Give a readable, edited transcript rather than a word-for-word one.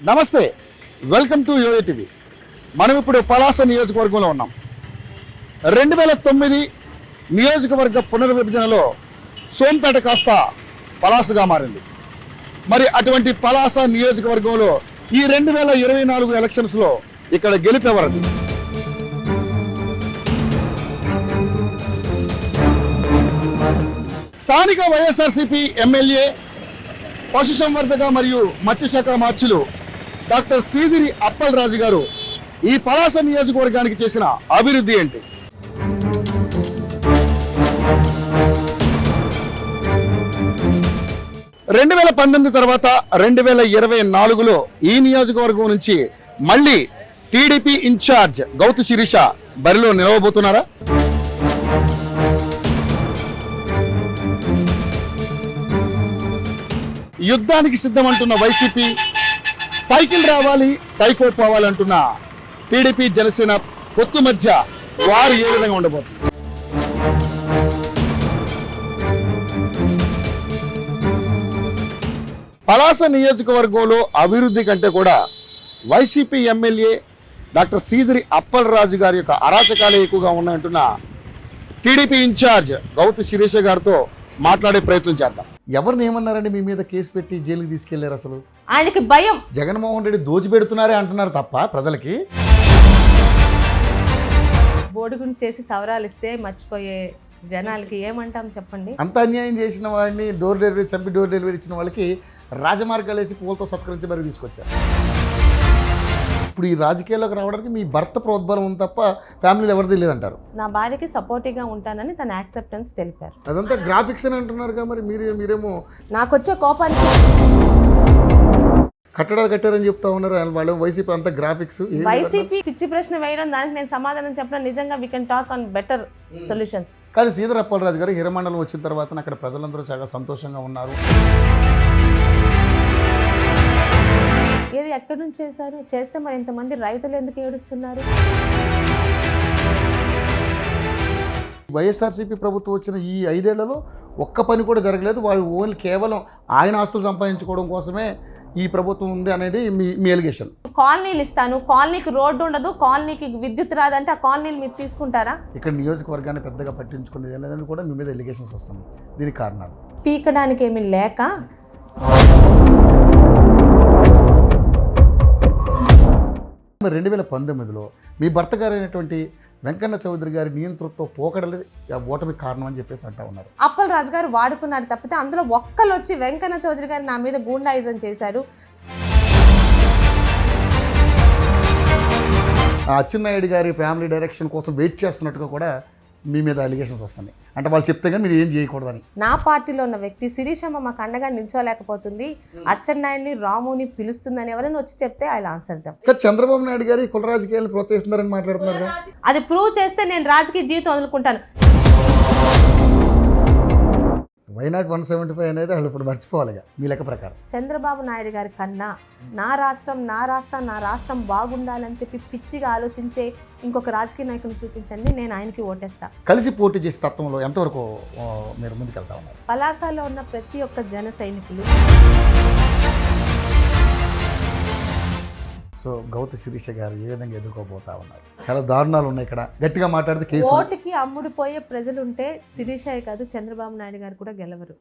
నమస్తే, welcome to yo-yo TV. మనం ఇప్పుడు పలాస నియోజకవర్గంలో ఉన్నాం. 2009 నియోజకవర్గ పునర్విభజనలో సోంపేట కాస్త పలాసగా మారింది. మరి అటువంటి పలాస నియోజకవర్గంలో ఈ 2024 ఎలక్షన్స్లో ఇక్కడ గెలిపేవారది. స్థానిక వైఎస్ఆర్సీపీ ఎమ్మెల్యే పశుసంవర్ధక మరియు మత్స్యశాఖ మార్చులు డాక్టర్ సీదిరి అప్పలరాజు గారు ఈ పలాస నియోజకవర్గానికి చేసిన అభివృద్ధి ఏంటి? రెండు 2019 తర్వాత 2024లో ఈ నియోజకవర్గం నుంచి మళ్ళీ టీడీపీ ఇన్ఛార్జ్ గౌతు శిరీష బరిలో నిలవబోతున్నారా? యుద్ధానికి సిద్ధమంటున్న వైసీపీ, సైకిల్ రావాలి సైకో పోవాలంటున్న టీడీపీ జనసేన పొత్తు మధ్య వారు ఏ విధంగా ఉండబోతుంది? పలాస నియోజకవర్గంలో అభివృద్ధి కంటే కూడా YCP MLA doctor Seediri Appalaraju గారి యొక్క అరాచకాలే ఎక్కువగా ఉన్నాయంటున్న టీడీపీ ఇన్ఛార్జ్ గౌతు శిరీష గారితో మాట్లాడే ప్రయత్నం చేద్దాం. ఎవరిని ఏమన్నారండి మీ మీద కేసు పెట్టి జైలుకి తీసుకెళ్లారు? అసలు ఆయనకి భయం. జగన్మోహన్ రెడ్డి దోచిపెడుతున్నారే అంటున్నారు తప్ప ప్రజలకి బోర్డు గురించి చేసి సవరాలు ఇస్తే మర్చిపోయే జనాలకి ఏమంటాం చెప్పండి? అంత అన్యాయం చేసిన వాడిని డోర్ డెలివరీ చంపి డోర్ డెలివరీ ఇచ్చిన వాళ్ళకి రాజమార్గాలు వేసి పూలతో సత్కరించి మరి తీసుకొచ్చారు. ఇప్పుడు ఈ రాజకీయాల్లోకి రావడానికి మీ భర్త ప్రోద్బలం ఉంది తప్ప ఫ్యామిలీలో ఎవరిది లేదంటారు. నా భార్యకి సపోర్టివ్గా ఉంటానని తన యాక్సెప్టెన్స్ తెలిపారు. అదంతా గ్రాఫిక్స్ అని అంటున్నారు మరి మీరేమో నాకు వచ్చే కోపానికి కట్టడాలు కట్టారని చెప్తా ఉన్నారు. వాళ్ళు వైసీపీ అంతా గ్రాఫిక్స్. వైసీపీ పిచ్చి ప్రశ్న వేయడం, దానికి నేను సమాధానం చెప్పడం నిజంగా we can talk on better solutions. కానీ సీదిరి అప్పలరాజు గారు హిరమండలం వచ్చిన తర్వాత అక్కడ ప్రజలందరూ చాలా సంతోషంగా ఉన్నారు. ఏది ఎక్కడి నుంచి చేస్తే మరి ఇంతమంది రైతులు ఎందుకు ఏడుస్తున్నారు? వైఎస్ఆర్సీపీ ప్రభుత్వం వచ్చిన ఈ 5 ఏళ్లలో ఒక్క పని కూడా జరగలేదు. వాళ్ళు ఓన్లీ కేవలం ఆయన ఆస్తులు సంపాదించుకోవడం కోసమే ఈ ప్రభుత్వం ఉంది అనేది మీ ఎలిగేషన్. కాలనీలు ఇస్తాను, కాలనీకి రోడ్డు ఉండదు, కాలనీకి విద్యుత్ రాదంటే ఆ కాలనీలు మీరు తీసుకుంటారా? ఇక్కడ నియోజకవర్గాన్ని పెద్దగా పట్టించుకునేది లేదని కూడా మీ మీద ఎలిగేషన్స్ వస్తున్నాయి. దీనికి కారణాలు పీకడానికి ఏమీ లేక మరి 2019లో మీ భర్త గారైనటువంటి వెంకన్న చౌదరి గారి నియంతృత్వం పోకడలే ఓటమి కారణం అని చెప్పేసి అంటా ఉన్నారు. అప్పలరాజు గారు వాడుకున్నారు తప్పితే అందులో ఒక్కరు వచ్చి వెంకన్న చౌదరి గారు నా మీద గూండాయిజం చేశారు. అచ్చెన్నాయుడు గారి ఫ్యామిలీ డైరెక్షన్ కోసం వెయిట్ చేస్తున్నట్టుగా కూడా మీ మీద అలిగేషన్స్ వస్తున్నాయి. అంటే వాళ్ళు చెప్తే కానీ మీరు ఏం చేయకూడదని. నా పార్టీలో ఉన్న వ్యక్తి శిరీషమ్మ మాకు అండగా నిల్చోలేకపోతుంది, అచ్చెన్నాయుడిని రాముని పిలుస్తుందని ఎవరైనా వచ్చి చెప్తే I answer them. Chandrababu Naidu గారు కుల రాజకీయాలను ప్రోత్సహిస్తున్నారని మాట్లాడుతున్నారు. అది ప్రూవ్ చేస్తే నేను రాజకీయ జీవితం వదులుకుంటాను. వైనాట్ 175 అనేది వాళ్ళు ఇప్పుడు మర్చిపోవాలిగా మీ లెక్క ప్రకారం. చంద్రబాబు నాయుడు గారి కన్నా నా రాష్ట్రం బాగుండాలని చెప్పి పిచ్చిగా ఆలోచించే ఇంకొక రాజకీయ నాయకుని చూపించండి, నేను ఆయనకి ఓటేస్తా. కలిసి పోటీ చేసే తత్వంలో ఎంతవరకు మీరు ముందుకెళ్తా ఉన్నారు? పలాసలో ఉన్న ప్రతి ఒక్క జన సైనికులు. సో గౌతు శిరీష గారు ఏ విధంగా ఎదుర్కోబోతా ఉన్నారు? చాలా దారుణాలు ఉన్నాయి ఇక్కడ. గట్టిగా మాట్లాడితే కేసు. ఓటుకి అమ్ముడుపోయే ప్రజలుంటే శిరీషే కాదు చంద్రబాబు నాయుడు గారు కూడా గెలవరు.